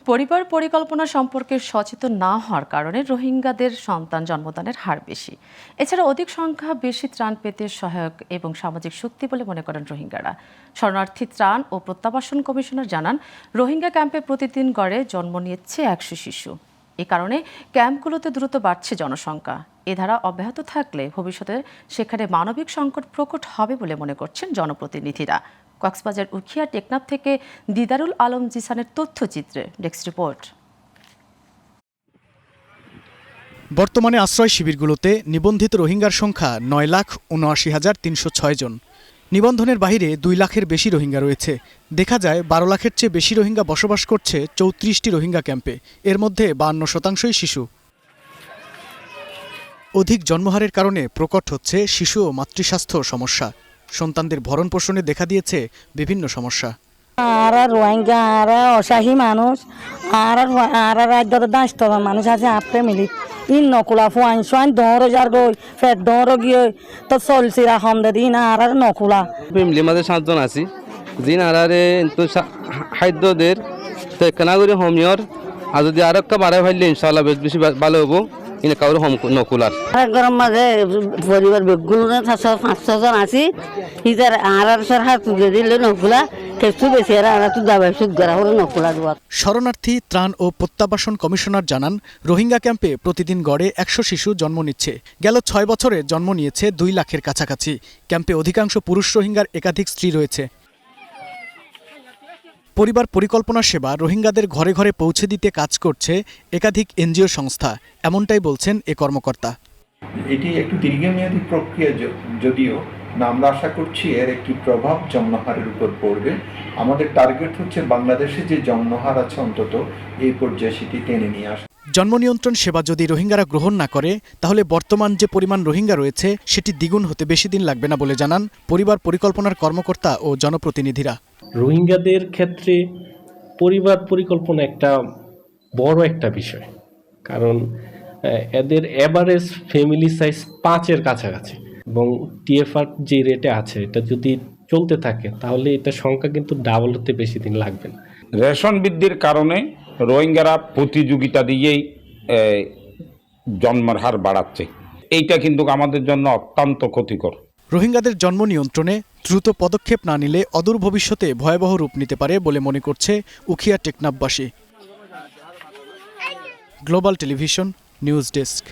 পরিবার পরিকল্পনা সম্পর্কে সচেতন না হওয়ার কারণে রোহিঙ্গাদের সন্তান জন্মদানের হার বেশি। এছাড়া অধিক সংখ্যা বেশি ত্রাণ পেতে সহায়ক এবং সামাজিক শক্তি বলে মনে করেন রোহিঙ্গারা। শরণার্থী ত্রাণ ও প্রত্যাবাসন কমিশনার জানান, রোহিঙ্গা ক্যাম্পে প্রতিদিন গড়ে জন্ম নিচ্ছে 100 শিশু। এ কারণে ক্যাম্পগুলোতে দ্রুত বাড়ছে জনসংখ্যা। এ ধারা অব্যাহত থাকলে ভবিষ্যতে সেখানে মানবিক সংকট প্রকট হবে বলে মনে করছেন জনপ্রতিনিধিরা। কক্সবাজার উখিয়া টেকনাফ থেকে দিদারুল আলম জিসানের তথ্যচিত্রে ডেস্ক রিপোর্ট। বর্তমানে আশ্রয় শিবিরগুলোতে নিবন্ধিত রোহিঙ্গার সংখ্যা 9,79,306 জন। নিবন্ধনের বাইরে 2 লাখের বেশি রোহিঙ্গা রয়েছে। দেখা যায় 12 লাখের চেয়ে বেশি রোহিঙ্গা বসবাস করছে 34টি রোহিঙ্গা ক্যাম্পে। এর মধ্যে 52% শিশু। অধিক জন্মহারের কারণে প্রকট হচ্ছে শিশু ও মাতৃস্বাস্থ্য সমস্যা। সন্তানদের ভরণ পোষণে দেখা দিয়েছে বিভিন্ন সমস্যা। আর রোহিঙ্গা আর অসাহী মানুষ আর রাজ্যের দায়িত্ব মানুষ আছে আপনি মিলি ইন নকুলা ফুয়াইন সোয়াইন দৌড় যার গই ফের দৌড় গিয়ে তো চলছিরা হমদে দিন আর নকুলা ফ্যামিলির মাঝে 7 জন আছি জিন আরারে তো খাদ্যদের তো কেনা করে হোমিওর আর যদি আর একটা বাড়াই ফেললে ইনশাআল্লাহ বেশি ভালো হবো ইনে কাউরে হোম নকুলার গরম মাঝে পরিবার বেগুলো 500 জন আছি ইজার আর সরকার তুলে দিলে নকুলা শরণার্থী ত্রাণ ও প্রত্যাবাসন কমিশনার জানান, রোহিঙ্গা ক্যাম্পে প্রতিদিন গড়ে 100 শিশু জন্ম নিচ্ছে। গেল 6 বছরে জন্ম নিয়েছে 2 লাখের কাছাকাছি। ক্যাম্পে অধিকাংশ পুরুষ রোহিঙ্গার একাধিক স্ত্রী রয়েছে। পরিবার পরিকল্পনা সেবা রোহিঙ্গাদের ঘরে ঘরে পৌঁছে দিতে কাজ করছে একাধিক এনজিও সংস্থা, এমনটাই বলছেন এ কর্মকর্তা। এটি একটু দীর্ঘমেয়াদী প্রক্রিয়া, যদিও আমরা আশা করছি এর একটি প্রভাব জন্মহারের উপর পড়বে। আমাদের টার্গেট হচ্ছে বাংলাদেশে যে জন্মহার আছে অন্তত এই পর্যায়ে সেটি টেনে নিয়ে আসা। জন্ম নিয়ন্ত্রণ সেবা যদি রোহিঙ্গারা গ্রহণ না করে, তাহলে বর্তমান যে পরিমাণ রোহিঙ্গা রয়েছে সেটি দ্বিগুণ হতে বেশি দিন লাগবে না বলে জানান পরিবার পরিকল্পনার কর্মকর্তা ও জনপ্রতিনিধিরা। রোহিঙ্গাদের ক্ষেত্রে পরিবার পরিকল্পনা একটা বড় একটা বিষয়, কারণ এদের এভারেজ ফ্যামিলি সাইজ 5-এর কাছাকাছি এবং টিএফআর যে রেটে আছে এটা যদি চলতে থাকে তাহলে এটা সংখ্যা কিন্তু ডাবল হতে বেশি দিন লাগবে না। রেশন বৃদ্ধির কারণে রোহিঙ্গারা প্রতিযোগিতা দিয়েই জন্মের হার বাড়াচ্ছে। এইটা কিন্তু আমাদের জন্য অত্যন্ত ক্ষতিকর। রোহিঙ্গাদের জন্ম নিয়ন্ত্রণে দ্রুত পদক্ষেপ না নিলে অদূর ভবিষ্যতে ভয়াবহ রূপ নিতে পারে বলে মনে করছে উখিয়া টেকনাফবাসী। Global television news desk.